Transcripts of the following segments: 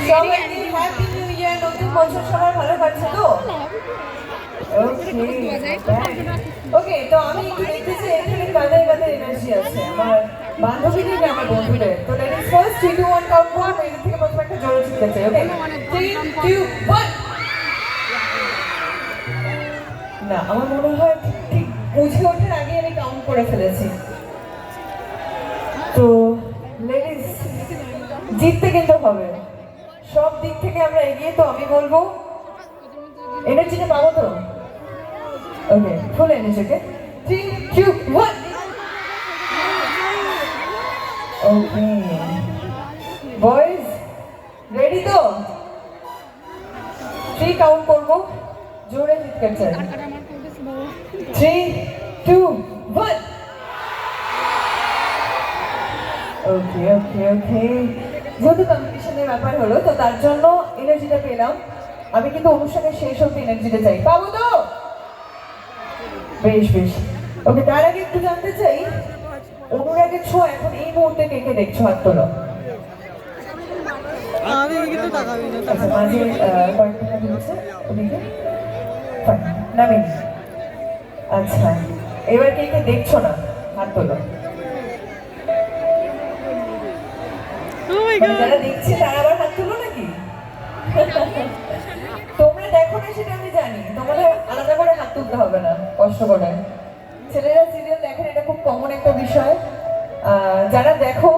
সবাইকে happy new year, নতুন বছর সবার ভালো কাটছে তো? ওকে, তো আমি একটু দেখতেছি এখানে কাদের কাদের এনার্জি আছে, আমার বান্ধবীদের না আমার বন্ধুদের। তো লেডিস ফার্স্ট, 3 2 1 কাউন্ট করব, এর থেকে প্রথমে একটা জোরে চিৎকার চাই। ওকে, 3 2 1। না, আমার মনে হয় ঠিক বুঝে ওঠার আগে আমি কাউন্ট করে ফেলেছি। তো লেডিস, জিততে কিন্তু হবে, সব দিক থেকে আমরা এগিয়ে। তো আমি বলবো এনার্জিটা পাবো তো? ওকে, ফুল এনার্জি। ওকে, 3 2 1। ওকে বয়েজ, রেডি তো? 3 কাউন্ট করবো, জোরে চিৎকার চাই। 3 2 1। ওকে ওকে ওকে, যেহেতু কম্পিটিশনের ব্যাপার হলো তো তার জন্য এনার্জিটা পেলাম। আমি কিন্তু অনুষ্ঠানের শেষ অব্দি এনার্জিটা চাই, পাবো তো? বেশ বেশ। ওকে, তার আগে একটু জানতে চাই, অনুরাগের ছোঁয়া এখন এই মুহূর্তে কে কে দেখছো? হাত তোলো। আচ্ছা, মাঝে কয়েকটা দিয়েছে ওদিকে, নামিন। আচ্ছা, এবার কে কে দেখছো না? হাত তোলো। যারা দেখছে তারা আবার হাত তুলো নাকি? তোমরা দেখো না সেটা আমি জানি, তোমাদের আলাদা করে হাত তুলতে হবে না কষ্ট করে। ছেলেরা সিরিয়াল দেখেন, এটা খুব কমন একটা বিষয়। যারা দেখো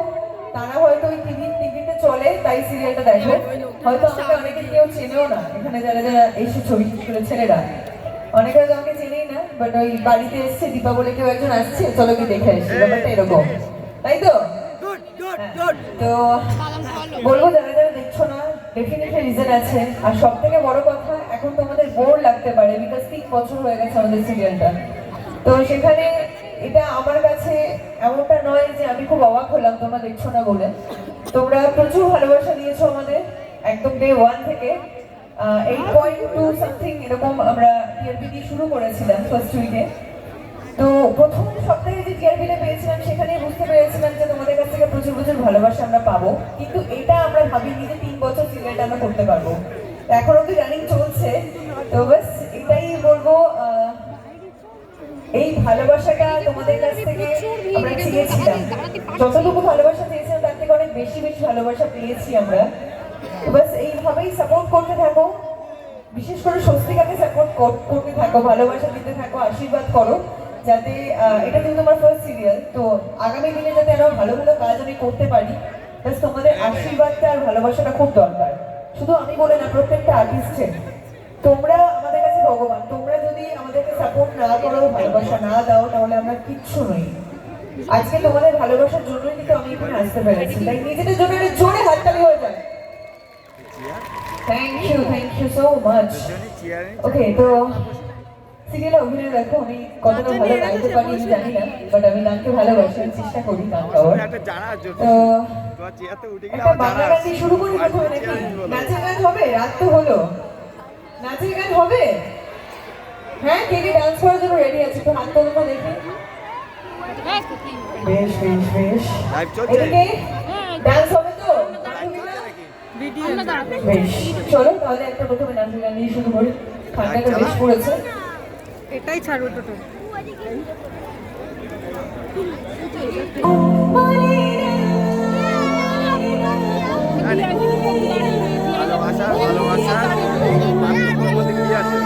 তারা হয়তো ওই টিভিতে চলে তাই সিরিয়ালটা দেখে, হয়তো আমাকে অনেকে কেউ চেনেও না। এখানে যারা যারা এসে ছবি করে ছেলেরা অনেকে হয়তো আমাকে চেনেই না, বাট ওই বাড়িতে এসছে দীপা বলে কেউ একজন আসছে, চলো কি দেখে আসি, ব্যাপারটা এরকম, তাই তো? তো বলবো যারা যারা দেখছো না, ডেফিনেটলি রিজন আছে। আর সব থেকে বড় কথা, এখন তোমাদের বোর লাগতে পারে, বিকজ 3 বছর হয়ে গেছে আমাদের সিরিয়ালটা। তো সেখানে এটা আমার কাছে এমনটা নয় যে আমি খুব অবাক হলাম তোমরা দেখছো না বলে। তোমরা প্রচুর ভালোবাসা দিয়েছো আমাদের একদম ডে 1 থেকে। 8.2 সামথিং এরকম আমরা টিআরপি দিয়ে শুরু করেছিলাম ফার্স্ট উইকে। তো প্রথম সপ্তাহে যে টিআরপিটা পেয়েছিলাম সেখানে বুঝতে পেরেছিলাম যে তোমাদের কাছ থেকে প্রচুর প্রচুর ভালোবাসা আমরা পাবো, কিন্তু এটা আমরা ভাবিনি যে 3 বছর সিরিয়ালটা আমরা করতে পারবো। এখন অব্দি রানিং চলছে। তো বাস এটাই বলবো, এই ভালোবাসাটা তোমাদের কাছ থেকে আমরা চেয়েছিলাম, যতটুকু ভালোবাসা চেয়েছিলাম তার থেকে অনেক বেশি বেশি ভালোবাসা পেয়েছি আমরা। তো বাস এইভাবেই সাপোর্ট করতে থাকো, বিশেষ করে স্বস্তিকাকে সাপোর্ট করতে থাকো, ভালোবাসা দিতে থাকো, আশীর্বাদ করো যাতে এটা কিন্তু তোমার ফার্স্ট সিরিয়াল, তো আগামী দিনে যাতে আরো ভালো ভালো কাজ আমি করতে পারি। বাস তোমাদের আশীর্বাদটা আর ভালোবাসাটা খুব দরকার, শুধু আমি বলে না, প্রত্যেকটা আর্টিস্টের। তোমরা আমাদের কাছে ভগবান, তোমরা যদি আমাদেরকে সাপোর্ট না করো, ভালোবাসা না দাও, তাহলে আমরা কিচ্ছু নই। আজকে তোমাদের ভালোবাসার জন্যই কিন্তু আমি এখানে আসতে পেরেছি, তাই নিজেদের জন্য জোরে হাততালি হয়ে যায়। Thank you so much. Okay, তো সিরিয়ালে অভিনয় দেখো, আমি কতটা ভালো গাইতে পারি আমি জানি না, বাট আমি গানকে ভালোবাসি, চেষ্টা করি গান গাওয়ার। তো একটা বাংলা গান দিয়ে শুরু করি প্রথমে নাকি? নাচের গান হবে? রাত তো হলো, নাচের গান হবে? হ্যাঁ, কে কে ডান্স করার জন্য রেডি আছে? তো হাত তোলো দেখি। বেশ বেশ বেশ, এদিকে ডান্স হবে তো? বেশ, চলো তাহলে একটা প্রথমে নাচের গান দিয়ে শুরু করি, ঠান্ডাটা বেশ পড়েছে। এটাই ছাড়বো টোটো। ভালোবাসা ভালোবাসা কি আছে?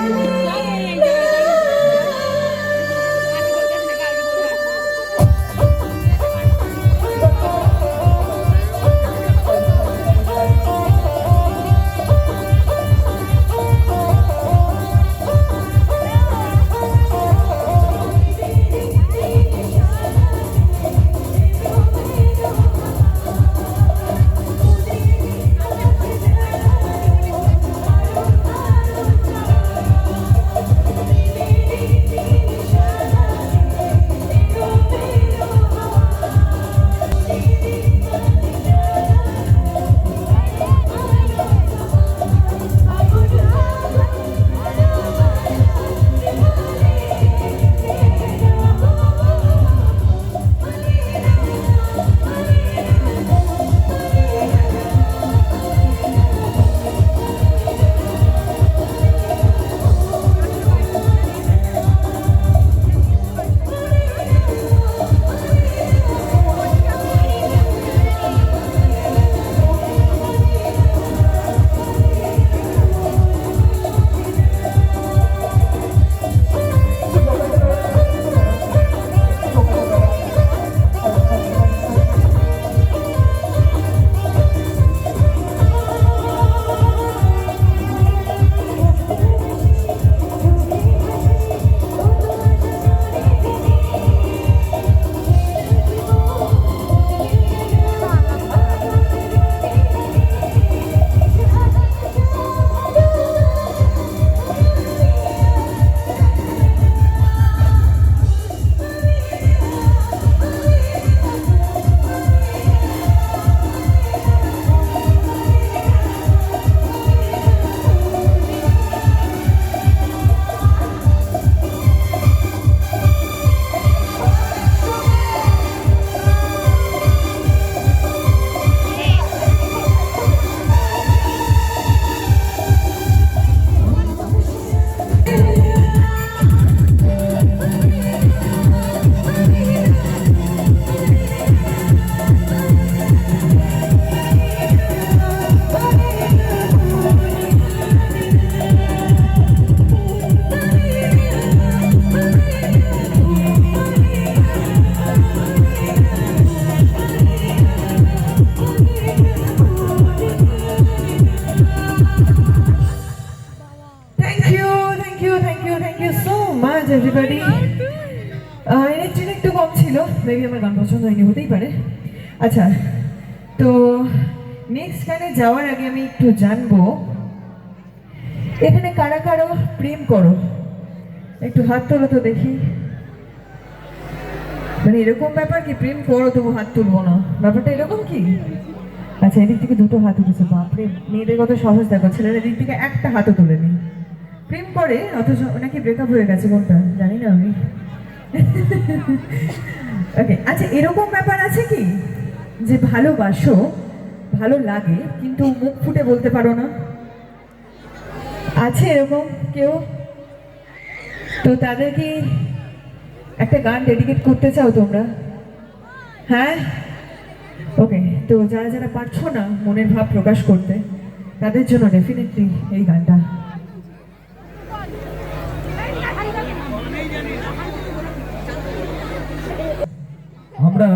এভরিবডি। এনার্জিটা একটু কম ছিল, মেবি আমার গান পছন্দ হয়নি, হতেই পারে। আচ্ছা, তো নেক্সট গানে যাওয়ার আগে আমি একটু জানবো এখানে কারা কারা প্রেম করো, একটু হাত তোলো তো দেখি। মানে এরকম ব্যাপার কি প্রেম করো তবু হাত তুলবো না, ব্যাপারটা এরকম কি? আচ্ছা, এদিক থেকে দুটো হাত উঠেছে, বাপরে মেয়েদের কত সহজ দেখো, ছেলেরা এদিক থেকে একটা হাতও তুলেনি। প্রেম করে অথচ নাকি ব্রেকআপ হয়ে গেছে, কোনটা জানি না আমি। ওকে, আচ্ছা এরকম ব্যাপার আছে কি যে ভালোবাসো, ভালো লাগে কিন্তু মুখ ফুটে বলতে পারো না? আছে এরকম কেউ? তো তাদের কি একটা গান ডেডিকেট করতে চাও তোমরা? হ্যাঁ, ওকে। তো যারা যারা পারছো না মনের ভাব প্রকাশ করতে, তাদের জন্য ডেফিনেটলি এই গানটা। আমরা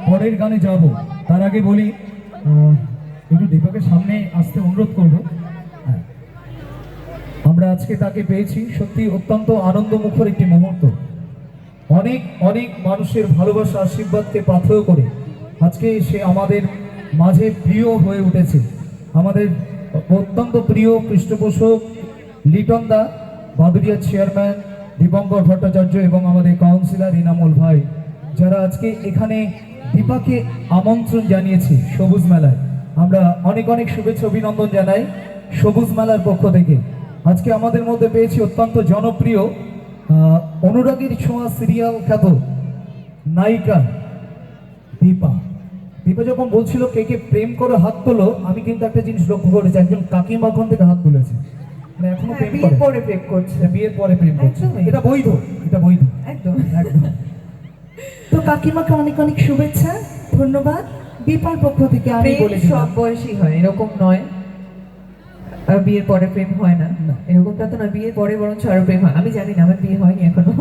পরের গানে যাব, তার আগে বলি একটু দীপকের সামনে আসতে অনুরোধ করব। আমরা আজকে তাকে পেয়েছি, সত্যি অত্যন্ত আনন্দমুখর একটি মুহূর্ত। অনেক অনেক মানুষের ভালোবাসা আশীর্বাদকে পাথেয় করে আজকে সে আমাদের মাঝে প্রিয় হয়ে উঠেছে। আমাদের অত্যন্ত প্রিয় পৃষ্ঠপোষক লিটন দা, বাদুড়িয়া চেয়ারম্যান দীপঙ্কর ভট্টাচার্য এবং আমাদের কাউন্সিলর ইনামুল ভাই, যারা আজকে এখানে দীপাকে আমন্ত্রণ জানিয়েছে সবুজ মেলায়। আমরা অনেক অনেক শুভেচ্ছা অভিনন্দন জানাই সবুজ মেলার পক্ষ থেকে। আজকে আমাদের মধ্যে পেয়েছি অত্যন্ত জনপ্রিয় অনুরাগীর ছোঁয়া সিরিয়াল খ্যাত নায়িকা দীপা। দীপা যখন বলছিল কে কে প্রেম করে হাত তোলো, আমি কিন্তু একটা জিনিস লক্ষ্য করেছি, একজন কাকিমা ওখান থেকে হাত তুলেছে। মানে এখনো প্রেম বিয়ের করে, পরে প্রেম করছে। বিয়ের পরে প্রেম করছে, একদমই। এটা বৈধ, এটা বৈধ, একদম একদম। তো কাকিমাকে অনেক অনেক শুভেচ্ছা, ধন্যবাদ। দীপার পক্ষ থেকে আমি প্রেম বলে দিলাম। সব বয়সী হয়, এরকম নয় বিয়ের পরে প্রেম হয় না, এরকমটা তো না। বিয়ের পরে বরঞ্চ আরো প্রেম হয়। আমি জানি না, আমার বিয়ে হয়নি এখনো,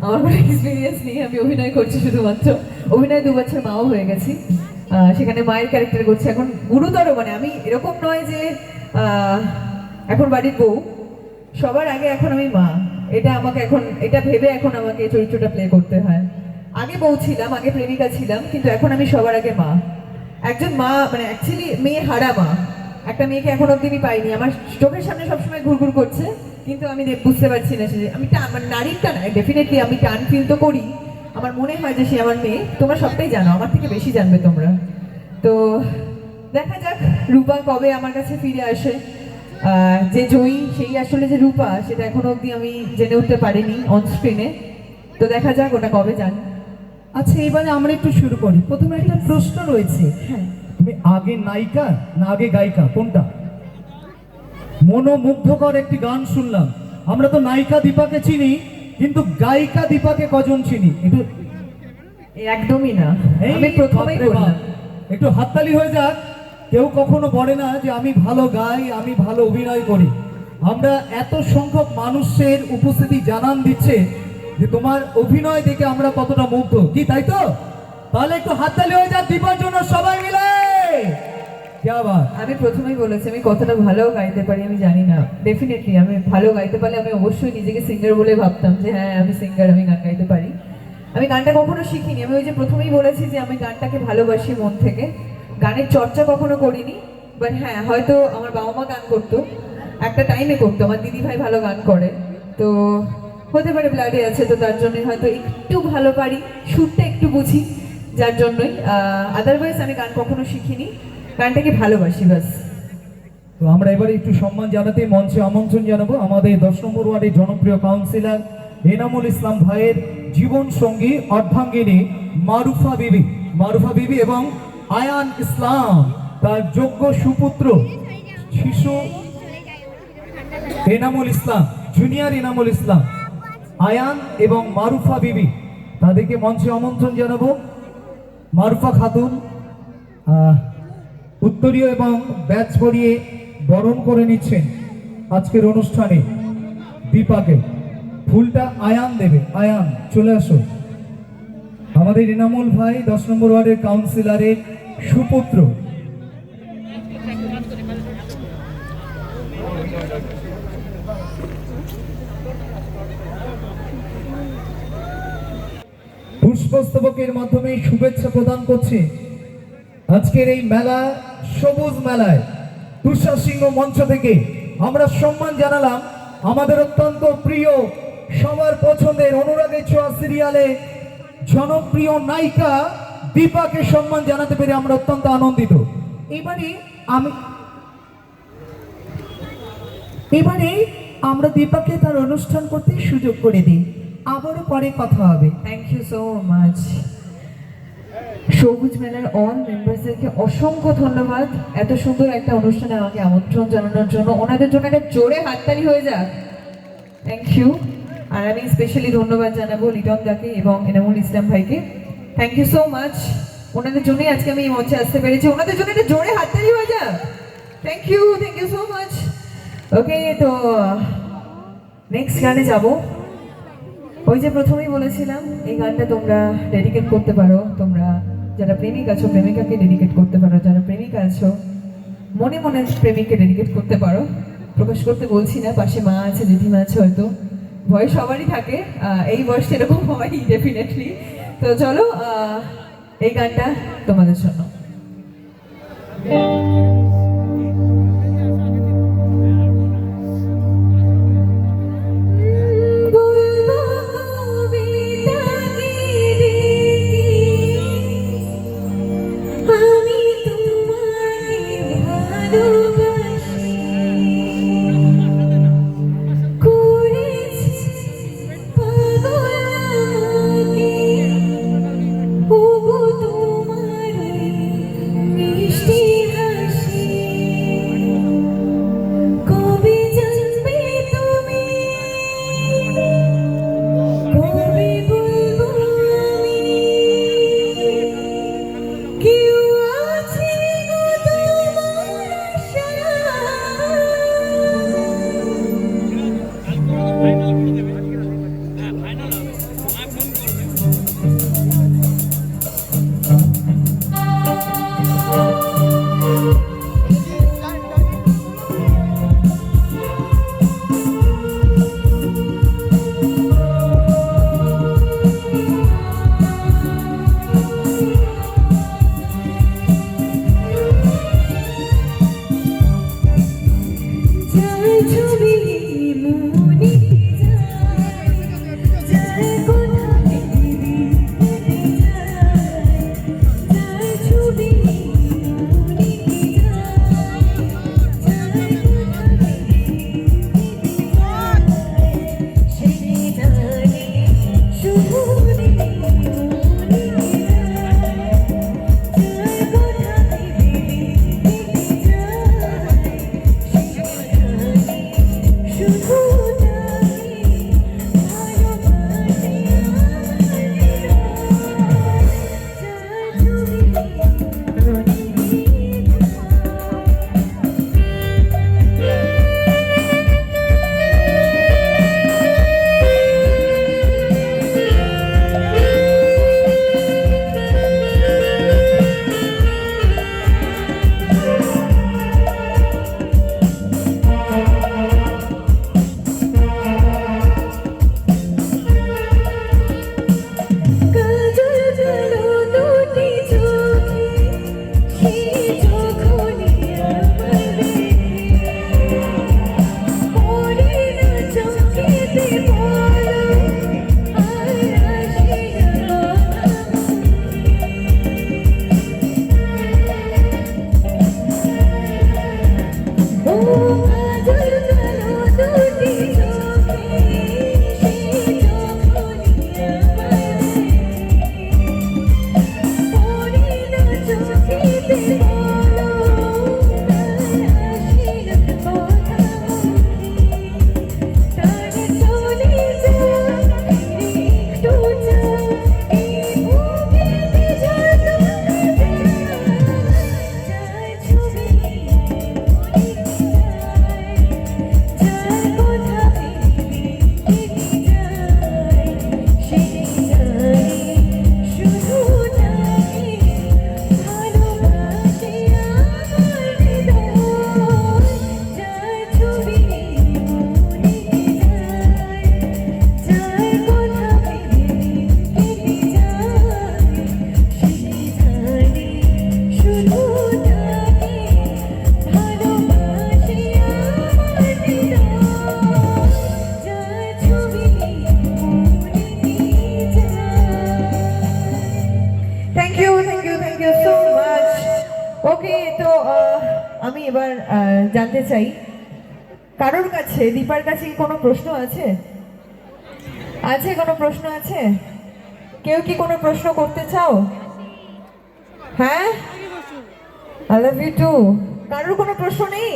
আমার কোনো এক্সপিরিয়েন্স নেই। আমি অভিনয় করছি শুধুমাত্র, অভিনয় 2 বছর মাও হয়ে গেছি, সেখানে মায়ের ক্যারেক্টার করছি। এখন গুরুতর, মানে আমি এরকম নয় যে এখন বাড়ির বউ, সবার আগে এখন আমি মা। এটা আমাকে এখন, এটা ভেবে এখন আমাকে এই চরিত্রটা প্লে করতে হয়। আগে বউ ছিলাম, আগে প্রেমিকা ছিলাম, কিন্তু এখন আমি সবার আগে মা। একজন মা, মানে অ্যাকচুয়ালি মেয়ে হারা মা। একটা মেয়েকে এখন অব্দি আমি পাইনি, আমার চোখের সামনে সবসময় ঘুরঘুর করছে, কিন্তু আমি বুঝতে পারছি না সে আমি মানে নারীর টান। ডেফিনেটলি আমি টান ফিল তো করি, আমার মনে হয় যে সে আমার মেয়ে। তোমরা সবটাই জানো, আমার থেকে বেশি জানবে তোমরা। তো দেখা যাক রূপা কবে আমার কাছে ফিরে আসে। যে জয়ী সেই আসলে যে রূপা, সেটা এখনো অব্দি আমি জেনে উঠতে পারিনি অন স্ক্রিনে। তো দেখা যাক ওটা কবে জানি। আচ্ছা, এবারে আমরা একটু শুরু করি। প্রথমে একটা প্রশ্ন রয়েছে। হ্যাঁ, তুমি আগে নায়িকা না আগে গায়িকা, কোনটা? মনোমুগ্ধকর একটি গান শুনলাম। আমরা তো নায়িকা দীপাকে চিনি, কিন্তু গায়িকা দীপাকে কজন চিনি? একটু একদমই না, এই আমি প্রথমেই বাপরে বললাম। বাপ। একটু হাততালি হয়ে যাক। কেউ কখনো বলে না যে আমি ভালো গাই, আমি ভালো অভিনয় করি। আমরা এত সংখ্যক মানুষের উপস্থিতি জানান দিচ্ছে যে তোমার অভিনয় দেখে আমরা কতটা মুগ্ধ, কি তাই তো? তাহলে একটু হাততালি হয়ে যাক দীপার জন্য সবাই মিলে। কি আবার আমি প্রথমেই বলেছি আমি কতটা ভালো গাইতে পারি আমি জানি না। ডেফিনেটলি আমি ভালো গাইতে পারলে আমি অবশ্যই নিজেকে সিঙ্গার বলে ভাবতাম যে হ্যাঁ আমি সিঙ্গার, আমি গান গাইতে পারি। আমি গানটা কখনো শিখিনি। আমি ওই যে প্রথমেই বলেছি যে আমি গানটাকে ভালোবাসি মন থেকে। গানের চর্চা কখনো করিনি, বাট হ্যাঁ হয়তো আমার বাবা মা গান করতো, একটা টাইমে করতো, আমার দিদি ভাই ভালো গান করে, তো হতে পারে ব্লাডে আছে, তো তার জন্যই হয়তো একটু ভালো পারি, সুরটা একটু বুঝি, যার জন্যই। আদারওয়াইজ আমি গান কখনো শিখিনি, গানটাকে ভালোবাসি ব্যাস। তো আমরা এবারে একটু সম্মান জানাতে মঞ্চে আমন্ত্রণ জানাবো আমাদের 10 নম্বর ওয়ার্ডের জনপ্রিয় কাউন্সিলর এনামুল ইসলাম ভাইয়ের জীবন সঙ্গী অর্ধাঙ্গিনী মারুফা বিবি, মারুফা বিবি এবং আয়ান ইসলাম, তার যোগ্য সুপুত্র শিশু এনামুল ইসলাম, জুনিয়র এনামুল ইসলাম, আয়ান এবং মারুফা বিবি, তাদেরকে মঞ্চে আমন্ত্রণ জানাবো। মারুফা খাতুন উত্তরীয় এবং ব্যাচ পরিয়ে বরণ করে নিচ্ছেন আজকের অনুষ্ঠানে দীপাকে। ফুলটা আয়ান দেবে। আয়ান চলে আসো। আমাদের ইনামুল ভাই 10 নম্বর ওয়ার্ডের কাউন্সিলরের সুপুত্র। পুষ্পস্তবকের মাধ্যমে শুভেচ্ছা প্রদান করছে আজকের এই মেলা, সবুজ মেলায় তুষার সিংহ মঞ্চ থেকে আমরা সম্মান জানালাম আমাদের অত্যন্ত প্রিয়, সবার পছন্দের অনুরাগের ছোঁয়া সিরিয়ালে জনপ্রিয় নায়িকা দীপাকে সম্মান জানাতে পেরে আমরা অত্যন্ত আনন্দিত। এবারে আমরা দীপাকে তার অনুষ্ঠান করতে সুযোগ করে দিই, আবারও পরে কথা হবে। Thank you so much. সবুজ মেলার অল মেম্বার্সদেরকে অসংখ্য ধন্যবাদ এত সুন্দর একটা অনুষ্ঠানে আমাকে আমন্ত্রণ জানানোর জন্য। ওনাদের জন্য একটা জোরে হাততালি হয়ে যাক। Thank you. আর আমি স্পেশালি ধন্যবাদ জানাবো লিটন দাকে এবং এনামুল ইসলাম ভাইকে। Thank you so much. ওনাদের জন্যই আজকে আমি এই মঞ্চে আসতে পেরেছি। ওনাদের জন্য একটা জোরে হাততালি হয়ে যাক। Thank you so much. Okay, তো নেক্সট গানে যাব। ওই যে প্রথমেই বলেছিলাম এই গানটা তোমরা ডেডিকেট করতে পারো, তোমরা যারা প্রেমিক আছো প্রেমিকাকে ডেডিকেট করতে পারো, যারা প্রেমিকা আছো মনে মনে প্রেমিককে ডেডিকেট করতে পারো। প্রকাশ করতে বলছি না, পাশে মা আছে, জেঠিমা আছে, হয়তো ভয় সবারই থাকে, এই বয়সে এরকম হয় ডেফিনেটলি। তো চলো এই গানটা তোমাদের জন্য। জানতে চাই কারোর কাছে, দীপার কাছে কি কোনো প্রশ্ন আছে? আছে কোনো প্রশ্ন আছে? কেউ কি কোনো প্রশ্ন করতে চাও? হ্যাঁ, আই লাভ ইউ টু। কারোর কোনো প্রশ্ন নেই?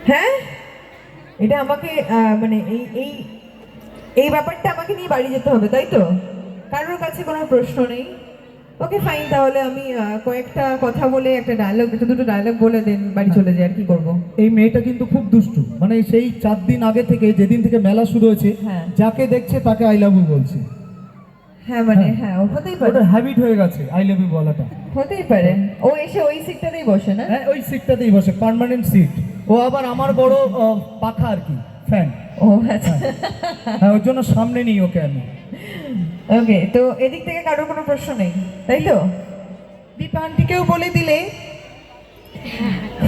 হ্যাঁ, এটা আমাকে মানে এই এই এই ব্যাপারটা আমাকে নিয়ে বাড়ি যেতে হবে, তাই তো? কারোর কাছে কোনো প্রশ্ন নেই? ওকে ফাইন, তাহলে আমি কয়েকটা কথা বলে একটা ডায়লগ, একটা দুটো ডায়লগ বলে দেন বাড়ি চলে যাই, আর কি করবো। এই মেয়েটা কিন্তু খুব দুষ্টু, মানে সেই 4 দিন আগে থেকে, যেদিন থেকে মেলা শুরু হয়েছে, হ্যাঁ। যাকে দেখছে তাকে আই লাভ ইউ বলছে। হ্যাঁ মানে হ্যাঁ। হ্যাঁ, হতেই পারে, ওটা হ্যাবিট হয়ে গেছে আই লাভ ইউ বলাটা। হতেই পারে। ও এসে ওই সিটটাতেই বসে না? হ্যাঁ, ওই সিটটাতেই বসে, পার্মানেন্ট সিট। ও আবার আমার বড় পাখা আর কি, ফ্যান। ও আচ্ছা। হ্যাঁ, ওর জন্য সামনে নিই ওকে আমি। ওকে, তো এদিক থেকে কারোর কোনো প্রশ্ন নেই, তাই তো? দীপা আন্টিকেও বলে দিলে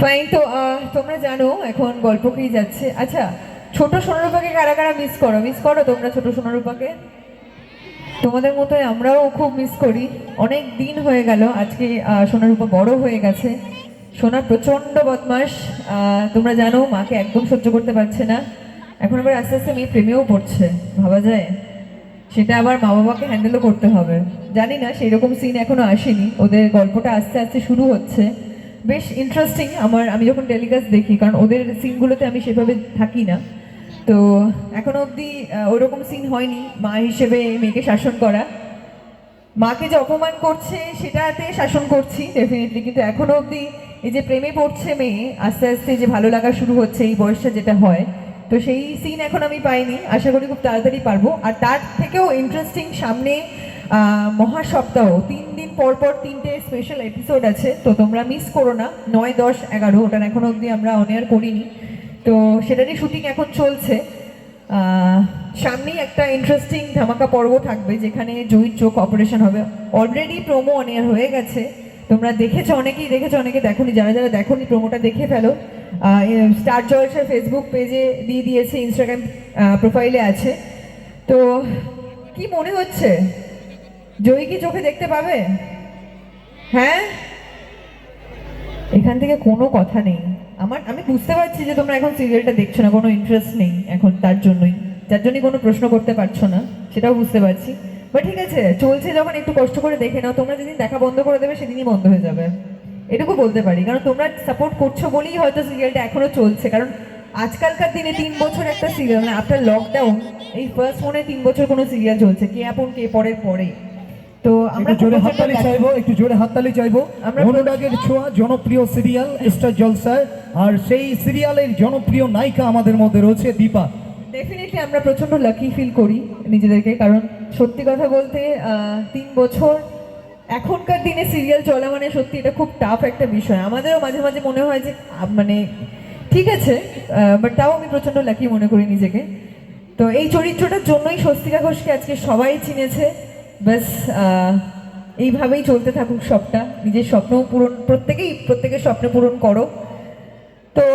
ফাইন। তো তোমরা জানো এখন গল্প কি যাচ্ছে। আচ্ছা, ছোট সোনারূপাকে কারা কারা মিস করো? মিস করো তোমরা ছোট সোনারূপাকে? তোমাদের মতোই আমরাও খুব মিস করি। অনেক দিন হয়ে গেল, আজকে সোনারূপা বড় হয়ে গেছে। সোনা প্রচণ্ড বদমাস, তোমরা জানো মাকে একদম সহ্য করতে পারছে না। এখন আবার আস্তে আস্তে মেয়ে প্রেমেও পড়ছে, ভাবা যায়? সেটা আবার মা বাবাকে হ্যান্ডেলও করতে হবে। জানি না, সেই রকম সিন এখনো আসেনি, ওদের গল্পটা আস্তে আস্তে শুরু হচ্ছে। বেশ ইন্টারেস্টিং আমি যখন টেলিকাস্ট দেখি, কারণ ওদের সিনগুলোতে আমি সেভাবে থাকি না, তো এখনো অবধি ওরকম সিন হয়নি মা হিসেবে মেয়েকে শাসন করা। মাকে যে অপমান করছে সেটাতে শাসন করছি ডেফিনেটলি, কিন্তু এখনো অবধি এই যে প্রেমে পড়ছে মেয়ে, আস্তে আস্তে যে ভালো লাগা শুরু হচ্ছে এই বয়সটা যেটা হয়, তো সেই সিন এখন আমি পাইনি। আশা করি খুব তাড়াতাড়ি পারবো। আর তার থেকেও ইন্টারেস্টিং সামনে মহাসপ্তাহ, 3 দিন পর পর 3টে স্পেশাল এপিসোড আছে, তো তোমরা মিস করো না। 9, 10, 11 ওটার এখনো অবধি আমরা অন এয়ার করিনি, তো সেটারই শুটিং এখন চলছে। সামনেই একটা ইন্টারেস্টিং ধামাকা পর্ব থাকবে, যেখানে জয়ীর চোখ অপারেশন হবে। অলরেডি প্রোমো অন এয়ার হয়ে গেছে, তোমরা দেখেছো, অনেকেই দেখেছো, অনেকে দেখোনি। যারা যারা দেখোনি প্রোমোটা দেখে ফেলো। স্টার জলসার ফেসবুক পেজে দিয়ে দিয়েছে, ইনস্টাগ্রাম প্রোফাইলে আছে। তো কি মনে হচ্ছে, জয়ী কি চোখে দেখতে পাবে? হ্যাঁ, এখান থেকে কোনো কথা নেই। আমি বুঝতে পারছি যে তোমরা এখন সিরিয়ালটা দেখছো না, কোনো ইন্টারেস্ট নেই এখন, যার জন্যই কোনো প্রশ্ন করতে পারছো না, সেটাও বুঝতে পারছি। বাট ঠিক আছে, চলছে যখন একটু কষ্ট করে দেখে নাও। তোমরা যেদিন দেখা বন্ধ করে দেবে সেদিনই বন্ধ হয়ে যাবে, এটুকু বলতে পারি। কারণ তোমরা সাপোর্ট করছো বলেই হয়তো সিরিয়ালটা এখনো চলছে। কারণ আজকালকার দিনে 3 বছর একটা সিরিয়াল, মানে আফটার লকডাউন এই ফার্স্ট মনে 3 বছর কোনো সিরিয়াল চলছে, কে আপন কে পরের পরে। তো আমরা একটু জোরে হাততালি চাইবো, একটু জোরে হাততালি চাইবো। অনুরাগের ছোঁয়া জনপ্রিয় সিরিয়াল স্টার জলসায়, আর সেই সিরিয়ালের জনপ্রিয় নায়িকা আমাদের মধ্যে রয়েছে দীপা। ডেফিনেটলি আমরা প্রচন্ড লাকি ফিল করি নিজেদেরকে, কারণ সত্যি কথা বলতে 3 বছর এখনকার দিনে সিরিয়াল চলা মানে সত্যি এটা খুব টাফ একটা বিষয়। আমাদেরও মাঝে মাঝে মনে হয় যে মানে ঠিক আছে, বাট তাও আমি প্রচন্ড লাকি মনে করি নিজেকে। তো এই চরিত্রটার জন্যই স্বস্তিকা ঘোষকে আজকে সবাই চিনেছে। ব্যাস এইভাবেই চলতে থাকুক সবটা, নিজের স্বপ্ন পূরণ, প্রত্যেকের স্বপ্ন পূরণ করো। তো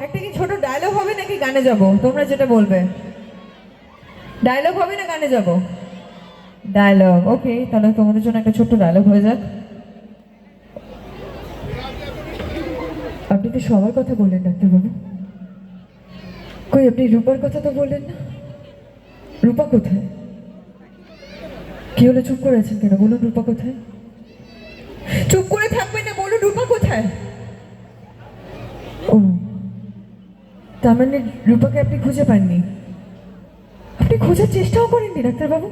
একটা কি ছোট ডায়লগ হবে নাকি গানে যাব? তোমরা যেটা বলবে। ডায়লগ হবে না গানে যাব? ডায়লগ, ওকে, তাহলে তোমাদের জন্য একটা ছোট্ট ডায়লগ হয়ে যাক। আপনি তো সবার কথা বললেন ডাক্তারবাবু, কই আপনি রূপার কথা তো বললেন না? রূপা কোথায়? কি হলো, চুপ করে আছেন কেন? বলুন রূপা কোথায়? চুপ করে থাকবেন না, বলুন রূপা কোথায়? ও, তার মানে রূপাকে আপনি খুঁজে পাননি? আপনি খোঁজার চেষ্টাও করেননি ডাক্তারবাবু?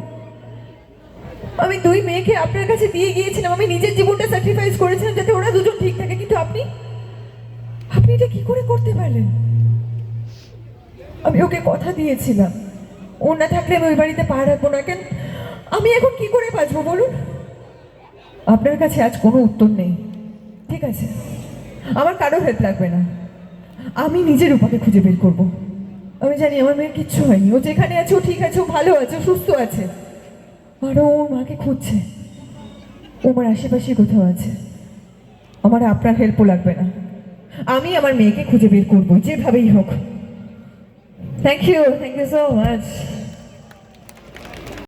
আমি 2 মেয়েকে আপনার কাছে দিয়ে গিয়েছিলাম, আমি নিজের জীবনটা স্যাক্রিফাইস করেছিলাম যাতে ওরা দুজন ঠিক থাকে, কিন্তু আপনি এটা কি করে করতে পারলেন? আমি ওকে কথা দিয়েছিলাম, ও না থাকলে আমি ওই বাড়িতে পা রাখবো না। কেন আমি এখন কি করে বাঁচবো বলুন? আপনার কাছে আজ কোনো উত্তর নেই, ঠিক আছে? আমার কারো হেল্প লাগবে না, আমি নিজের উপাকে খুঁজে বের করবো। আমি জানি আমার মেয়ের কিচ্ছু হয়নি, ও যেখানে আছে ও ঠিক আছে, ও ভালো আছে, ও সুস্থ আছে। আর ও ওর মাকে খুঁজছে, ও আমার আশেপাশে কোথাও আছে। আমার আপনার হেল্পও লাগবে না, আমি আমার মেয়েকে খুঁজে বের করবো যেভাবেই হোক। Thank you so much.